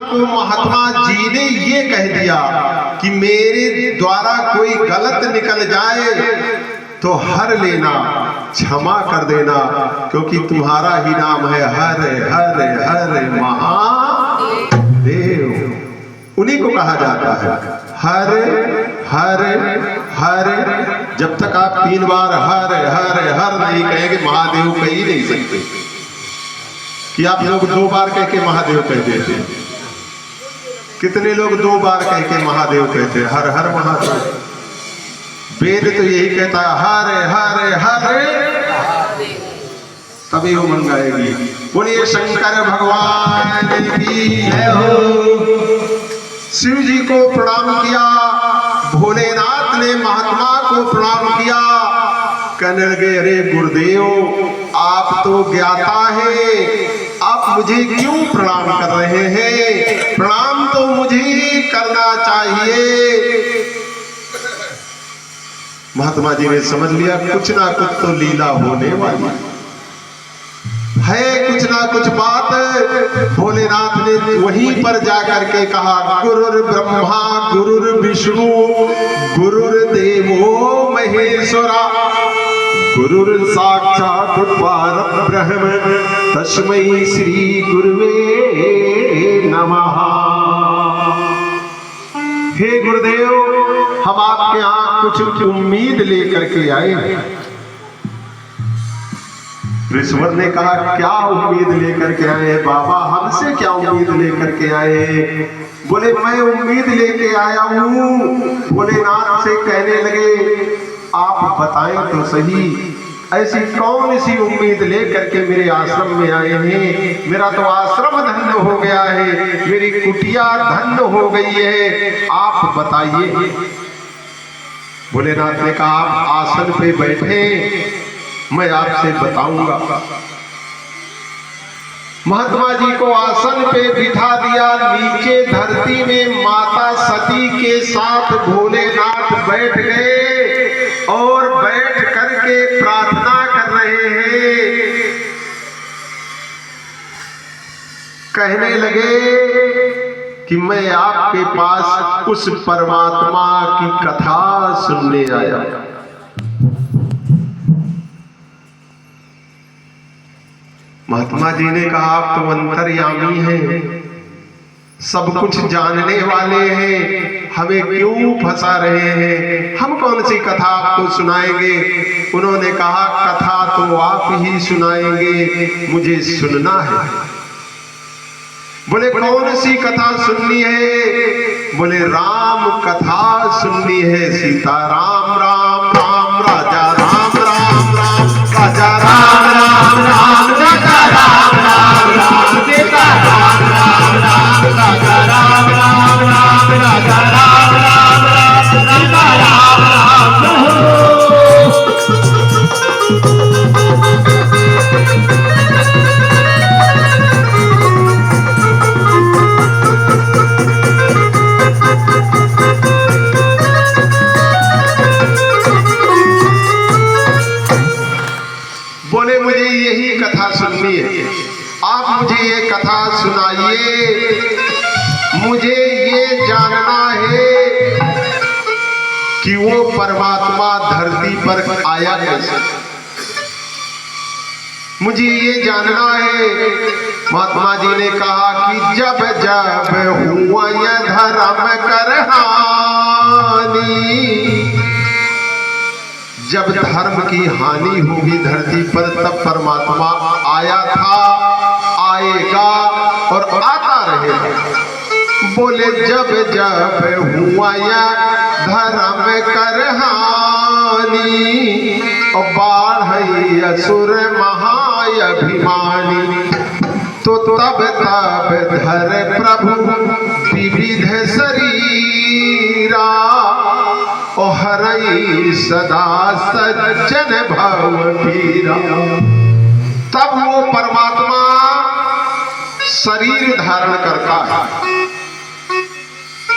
तो महात्मा जी ने ये कह दिया कि मेरे द्वारा कोई गलत निकल जाए तो हर लेना, क्षमा कर देना, क्योंकि तुम्हारा ही नाम है हर हर हर महादेव। उन्हीं को कहा जाता है हर हर हर। जब तक आप 3 बार हर हर हर नहीं कहेंगे महादेव कह ही नहीं सकते। कि आप लोग 2 बार कह के महादेव कहते हैं? कितने लोग 2 बार कह के महादेव कहते हैं? हर हर महादेव। वेद तो यही कहता है हर हर हर, तभी वो मन गाएगी। बोलिए शंकर भगवान की जय हो। शिव जी को प्रणाम किया, भोलेनाथ ने महात्मा को प्रणाम किया। कहने लगे अरे गुरुदेव आप तो ज्ञाता है, आप मुझे क्यों प्रणाम कर रहे हैं? प्रणाम तो मुझे ही करना चाहिए। महात्मा जी ने समझ लिया कुछ ना कुछ तो लीला होने वाली है, कुछ ना कुछ बात। भोलेनाथ ने वहीं पर जाकर के कहा गुरुर् ब्रह्मा गुरुर्विष्णु गुरुर्देवो महेश्वरा गुरुर् साक्षात् परब्रह्म तस्मै श्री गुरुवे नमः। हे गुरुदेव हम आपके यहाँ कुछ उम्मीद लेकर के आए हैं। ऋषवर ने कहा क्या उम्मीद लेकर के आए बाबा? हमसे क्या उम्मीद लेकर के आए? बोले मैं उम्मीद लेके आया हूँ। भोलेनाथ से कहने लगे आप बताएं तो सही, ऐसी कौन सी उम्मीद लेकर के मेरे आश्रम में आए हैं? मेरा तो आश्रम धन्य हो गया है, मेरी कुटिया धन्य हो गई है, आप बताइए। भोलेनाथ ने कहा आप आसन पे बैठे, मैं आपसे बताऊंगा। महात्मा जी को आसन पे बिठा दिया। नीचे धरती में माता सती के साथ भोलेनाथ बैठ गए और बैठ करके प्रार्थना कर रहे हैं। कहने लगे कि मैं आपके पास उस परमात्मा की कथा सुनने आया। महात्मा जी ने कहा आप तो अंतर्यामी हैं, सब कुछ जानने वाले हैं, हमें क्यों फंसा रहे हैं? हम कौन सी कथा आपको सुनाएंगे? उन्होंने कहा कथा तो आप ही सुनाएंगे, मुझे सुनना है। बोले कौन सी कथा सुननी है? बोले राम कथा सुननी है। सीता राम राम राम राजा राम राम राम राजा राम राम राम राजा राम राम राम सीता राम राम राम राजा राम राम राम राजा राम राम राम सीता राम राम। बोले मुझे यही कथा सुननी है, आप मुझे ये कथा सुनाइए। मुझे ये जानना है कि वो परमात्मा धरती पर आया कैसे, मुझे ये जानना है। महात्मा जी ने कहा कि जब जब हुआ यह धर्म कर हानि, जब धर्म की हानि होगी धरती पर तब परमात्मा आया था, आएगा और आता रहेगा। बोले जब जब हुआ या धर्म कर हानि, और बाढ़ असुर महाअभिमानी, तो तब तब धर प्रभु विविध शरीरा, ओ हरई सदा सज्जन भव पीरा। तब वो परमात्मा शरीर धारण करता है,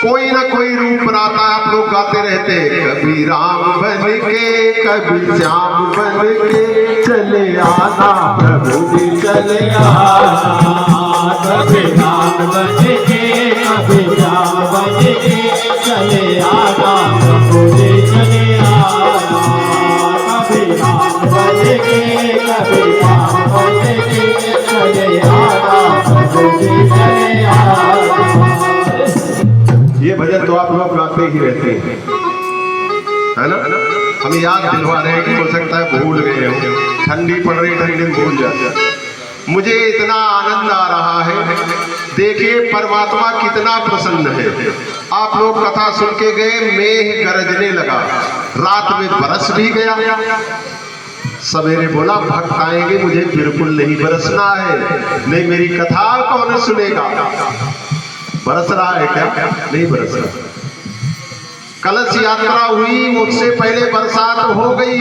कोई ना कोई रूप बनाता है। आप लोग गाते रहते कभी राम बन के कभी श्याम बन के चले आना प्रभु जी चले आना, कभी राम बन के कभी राम बन के चले आना प्रभु जी चले आना। कभी राम बन के कभी राम बन के चले आना प्रभु जी चले आना। ये भजन तो आप लोग गाते ही रहते हैं, है ना? हम याद दिलवा रहे हैं कि हो सकता है भूल गए हो, ठंडी पड़ रही ठंडी भूल जाते। मुझे इतना आनंद आ रहा है, देखिए परमात्मा कितना प्रसन्न है। आप लोग कथा सुन के गए, मेघ गरजने लगा, रात में बरस भी गया। सवेरे बोला भक्त आएंगे, मुझे बिल्कुल नहीं बरसना है, नहीं मेरी कथा कौन सुनेगा। बरस रहा है क्या? नहीं बरस रहा। कलश यात्रा हुई, मुझसे पहले बरसात हो गई।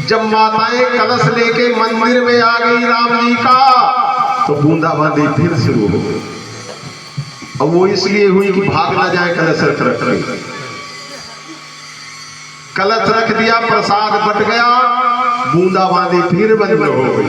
जब माताएं कलश लेके मंदिर में आ गई राम जी का, तो बूंदाबांदी फिर शुरू हो गई। और वो इसलिए हुई कि भाग ना जाए कलश रख रही। कलश रख दिया, प्रसाद बट गया, बूंदाबांदी फिर बंद हो गई।